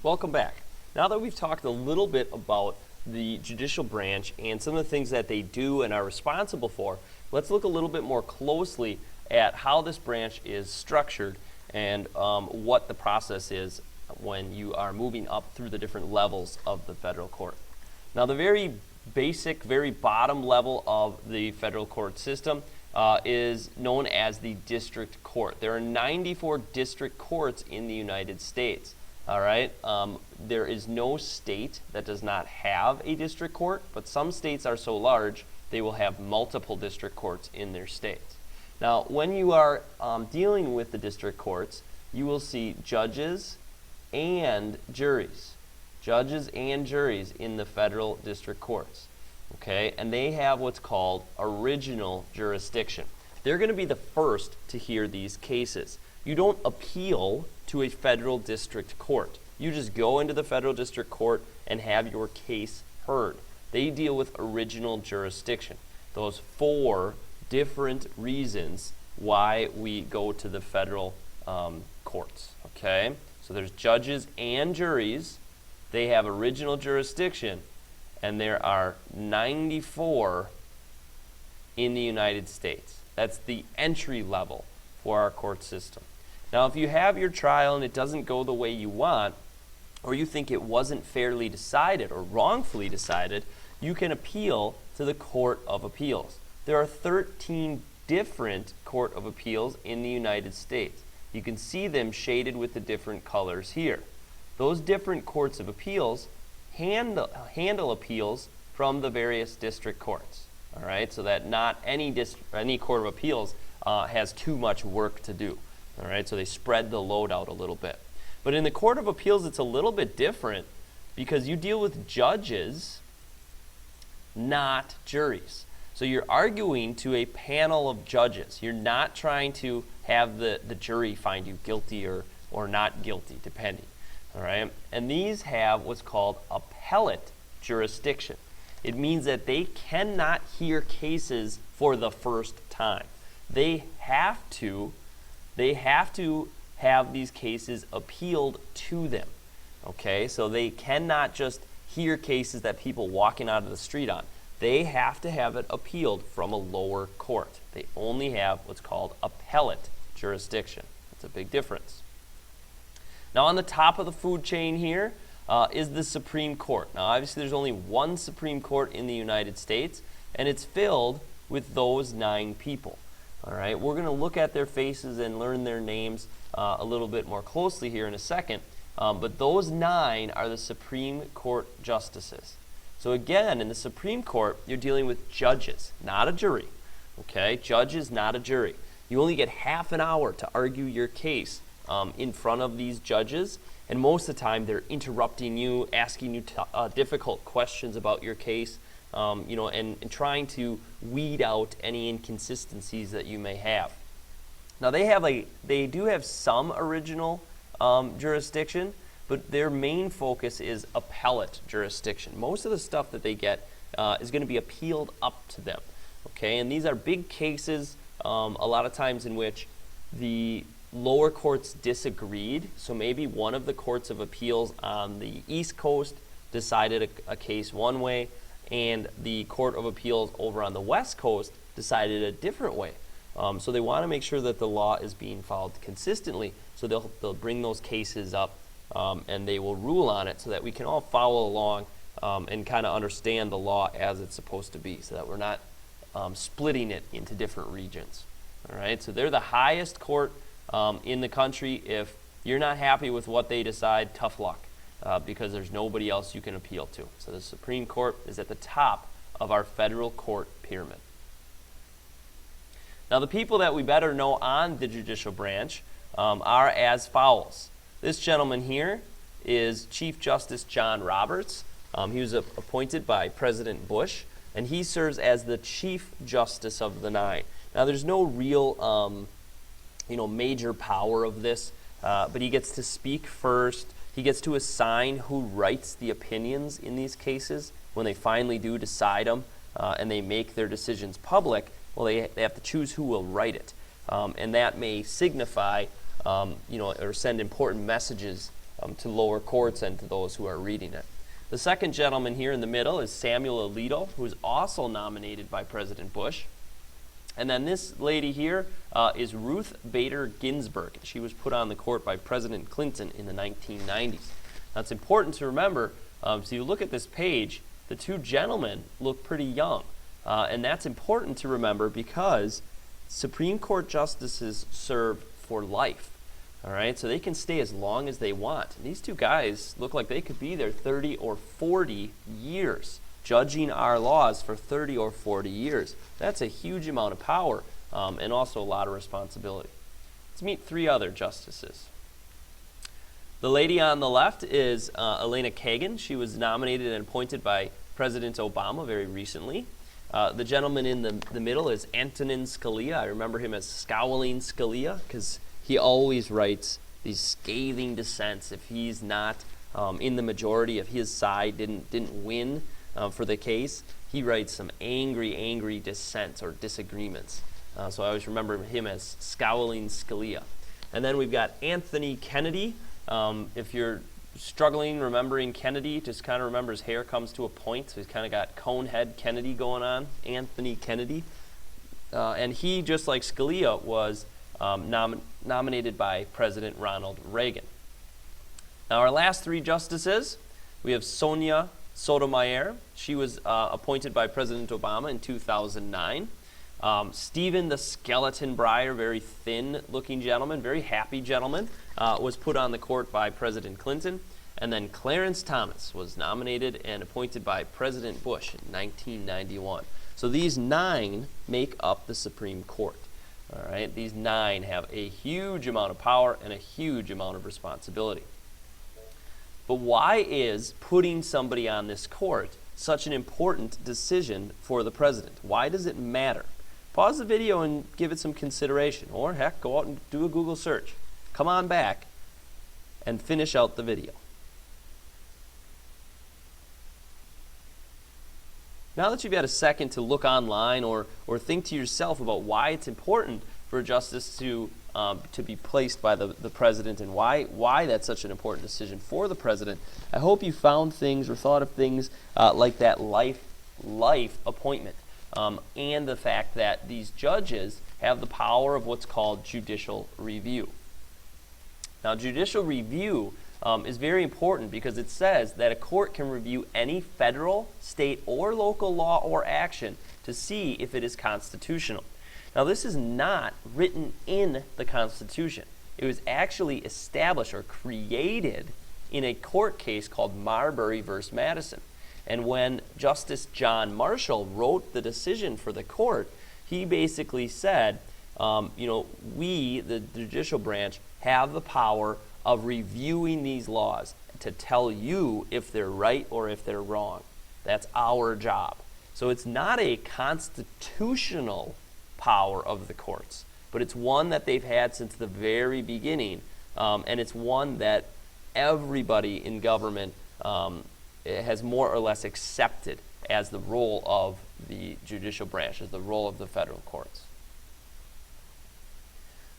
Welcome back. Now that we've talked a little bit about the judicial branch and some of the things that they do and are responsible for, let's look a little bit more closely at how this branch is structured and what the process is when you are moving up through the different levels of the federal court. Now, the very basic, very bottom level of the federal court system is known as the district court. There are 94 district courts in the United States. All right. There is no state that does not have a district court, but some states are so large they will have multiple district courts in their states. Now, when you are dealing with the district courts, you will see judges and juries. Judges and juries in the federal district courts. Okay, and they have what's called original jurisdiction. They're going to be the first to hear these cases. You don't appeal to a federal district court. You just go into the federal district court and have your case heard. They deal with original jurisdiction. Those 4 different reasons why we go to the federal courts. Okay, so there's judges and juries. They have original jurisdiction, and there are 94 in the United States. That's the entry level for our court system. Now, if you have your trial and it doesn't go the way you want, or you think it wasn't fairly decided or wrongfully decided, you can appeal to the Court of Appeals. There are 13 different Court of Appeals in the United States. You can see them shaded with the different colors here. Those different courts of appeals handle appeals from the various district courts. All right, so that not any court of appeals has too much work to do. All right, so they spread the load out a little bit. But in the Court of Appeals, it's a little bit different because you deal with judges, not juries. So you're arguing to a panel of judges. You're not trying to have the jury find you guilty or not guilty, depending. All right, and these have what's called appellate jurisdiction. It means that they cannot hear cases for the first time. They have to have these cases appealed to them. Okay, so they cannot just hear cases that people walking out of the street on. They have to have it appealed from a lower court. They only have what's called appellate jurisdiction. That's a big difference. Now, on the top of the food chain here is the Supreme Court. Now, obviously, there's only one Supreme Court in the United States, and it's filled with those 9 people. All right, we're going to look at their faces and learn their names a little bit more closely here in a second. But those 9 are the Supreme Court justices. So again, in the Supreme Court, you're dealing with judges, not a jury. Okay, judges, not a jury. You only get half an hour to argue your case in front of these judges, and most of the time they're interrupting you, asking you difficult questions about your case, and trying to weed out any inconsistencies that you may have. Now, they do have some original jurisdiction, but their main focus is appellate jurisdiction. Most of the stuff that they get is going to be appealed up to them. Okay, and these are big cases, a lot of times in which the lower courts disagreed. So maybe one of the courts of appeals on the East Coast decided a case one way, and the Court of Appeals over on the West Coast decided a different way. So they want to make sure that the law is being followed consistently. So they'll bring those cases up and they will rule on it so that we can all follow along and kind of understand the law as it's supposed to be, so that we're not splitting it into different regions. All right, so they're the highest court in the country. If you're not happy with what they decide, tough luck, because there's nobody else you can appeal to. So the Supreme Court is at the top of our federal court pyramid. Now, the people that we better know on the judicial branch are as follows. This gentleman here is Chief Justice John Roberts. He was appointed by President Bush, and he serves as the Chief Justice of the 9. Now, there's no real major power of this, but he gets to speak first. He gets to assign who writes the opinions in these cases when they finally do decide them, and they make their decisions public. Well, they have to choose who will write it, and that may signify, or send important messages to lower courts and to those who are reading it. The second gentleman here in the middle is Samuel Alito, who is also nominated by President Bush. And then this lady here is Ruth Bader Ginsburg. She was put on the court by President Clinton in the 1990s. Now, it's important to remember, so you look at this page, the two gentlemen look pretty young. And that's important to remember because Supreme Court justices serve for life. All right, so they can stay as long as they want. And these two guys look like they could be there 30 or 40 years, judging our laws for 30 or 40 years. That's a huge amount of power and also a lot of responsibility. Let's meet three other justices. The lady on the left is Elena Kagan. She was nominated and appointed by President Obama very recently. The gentleman in the middle is Antonin Scalia. I remember him as Scowling Scalia because he always writes these scathing dissents if he's not in the majority, if his side didn't win for the case. He writes some angry dissents or disagreements. So I always remember him as Scowling Scalia. And then we've got Anthony Kennedy. If you're struggling remembering Kennedy, just kind of remember his hair comes to a point. So he's kind of got cone head Kennedy going on, Anthony Kennedy. And he, just like Scalia, was nominated by President Ronald Reagan. Now our last three justices, we have Sonia Sotomayor. She was appointed by President Obama in 2009. Stephen the Skeleton Breyer, very thin-looking gentleman, very happy gentleman, was put on the court by President Clinton. And then Clarence Thomas was nominated and appointed by President Bush in 1991. So these 9 make up the Supreme Court. All right, these 9 have a huge amount of power and a huge amount of responsibility. But why is putting somebody on this court such an important decision for the president? Why does it matter? Pause the video and give it some consideration, or heck, go out and do a Google search. Come on back and finish out the video. Now that you've had a second to look online or think to yourself about why it's important for a justice to be placed by the president and why that's such an important decision for the president, I hope you found things or thought of things like that life appointment and the fact that these judges have the power of what's called judicial review. Now, judicial review is very important because it says that a court can review any federal, state, or local law or action to see if it is constitutional. Now, this is not written in the Constitution. It was actually established or created in a court case called Marbury v. Madison. And when Justice John Marshall wrote the decision for the court, he basically said, we, the judicial branch, have the power of reviewing these laws to tell you if they're right or if they're wrong. That's our job. So it's not a constitutional power of the courts, but it's one that they've had since the very beginning, and it's one that everybody in government has more or less accepted as the role of the judicial branch, as the role of the federal courts.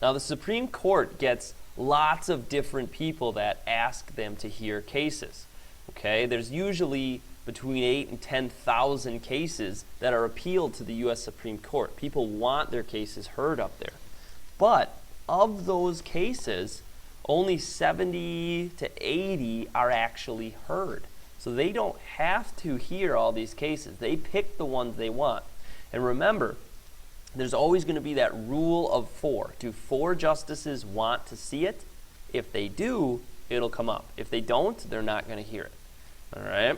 Now, the Supreme Court gets lots of different people that ask them to hear cases. Okay, there's usually between 8,000 and 10,000 cases that are appealed to the U.S. Supreme Court. People want their cases heard up there. But of those cases, only 70 to 80 are actually heard. So they don't have to hear all these cases. They pick the ones they want. And remember, there's always going to be that rule of 4. Do 4 justices want to see it? If they do, it'll come up. If they don't, they're not going to hear it. All right?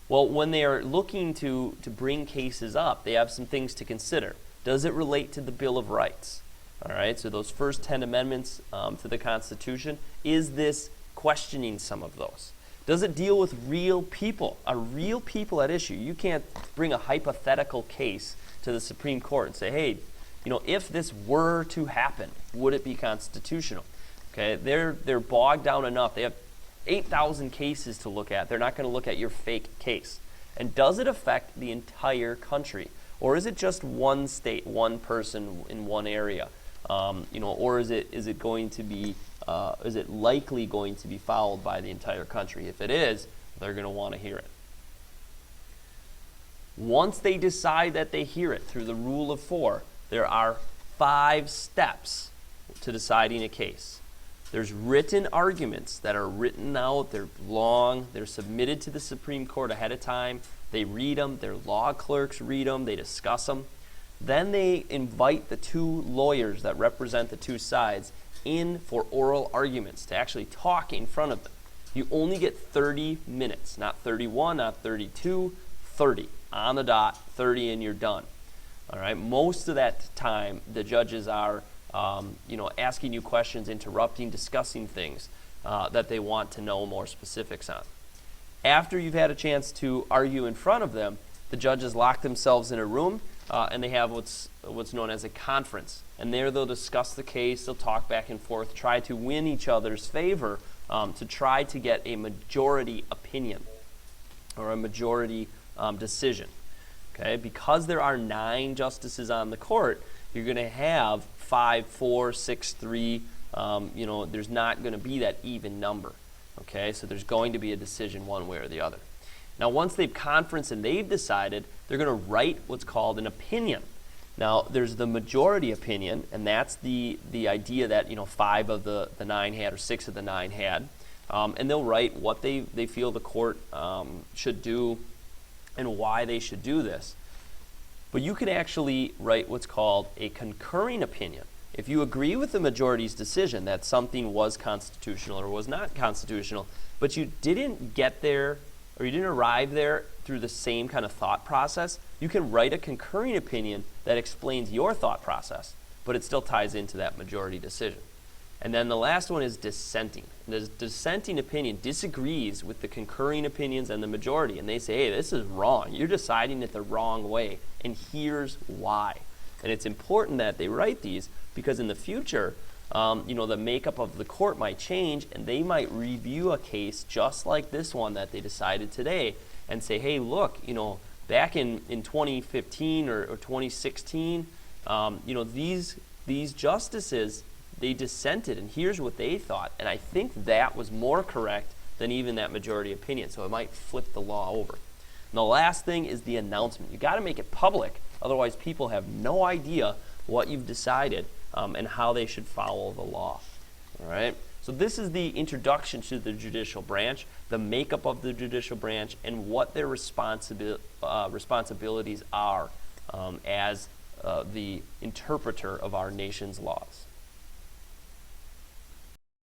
Well, when they are looking to bring cases up, they have some things to consider. Does it relate to the Bill of Rights? All right, so those first 10 amendments to the Constitution, is this questioning some of those? Does it deal with real people? Are real people at issue? You can't bring a hypothetical case to the Supreme Court and say, hey, if this were to happen, would it be constitutional? Okay, they're bogged down enough. They have 8,000 cases to look at. They're not going to look at your fake case. And does it affect the entire country? Or is it just one state, one person in one area? Or is it going to be is it likely going to be followed by the entire country? If it is, they're going to want to hear it. Once they decide that they hear it through the rule of 4, there are 5 steps to deciding a case. There's written arguments that are written out, they're long, they're submitted to the Supreme Court ahead of time, they read them, their law clerks read them, they discuss them. Then they invite the 2 lawyers that represent the 2 sides in for oral arguments to actually talk in front of them. You only get 30 minutes, not 31, not 32, 30. On the dot, 30 and you're done. All right. Most of that time, the judges are, asking you questions, interrupting, discussing things that they want to know more specifics on. After you've had a chance to argue in front of them, the judges lock themselves in a room and they have what's known as a conference. And there they'll discuss the case, they'll talk back and forth, try to win each other's favor to try to get a majority opinion or a majority decision. Okay, because there are 9 justices on the court, you're going to have 5, 4, 6, 3. There's not going to be that even number. Okay, so there's going to be a decision one way or the other. Now, once they've conferenced and they've decided, they're going to write what's called an opinion. Now, there's the majority opinion, and that's the idea that 5 of the 9 had or 6 of the 9 had, and they'll write what they feel the court should do and why they should do this. But you can actually write what's called a concurring opinion. If you agree with the majority's decision that something was constitutional or was not constitutional, but you didn't get there or you didn't arrive there through the same kind of thought process, you can write a concurring opinion that explains your thought process, but it still ties into that majority decision. And then the last one is dissenting. The dissenting opinion disagrees with the concurring opinions and the majority, and they say, hey, this is wrong. You're deciding it the wrong way, and here's why. And it's important that they write these because in the future, the makeup of the court might change, and they might review a case just like this one that they decided today and say, hey, look, back in 2015 or 2016, these justices, they dissented, and here's what they thought. And I think that was more correct than even that majority opinion. So it might flip the law over. And the last thing is the announcement. You got to make it public. Otherwise, people have no idea what you've decided and how they should follow the law. All right? So this is the introduction to the judicial branch, the makeup of the judicial branch, and what their responsibilities are as the interpreter of our nation's laws.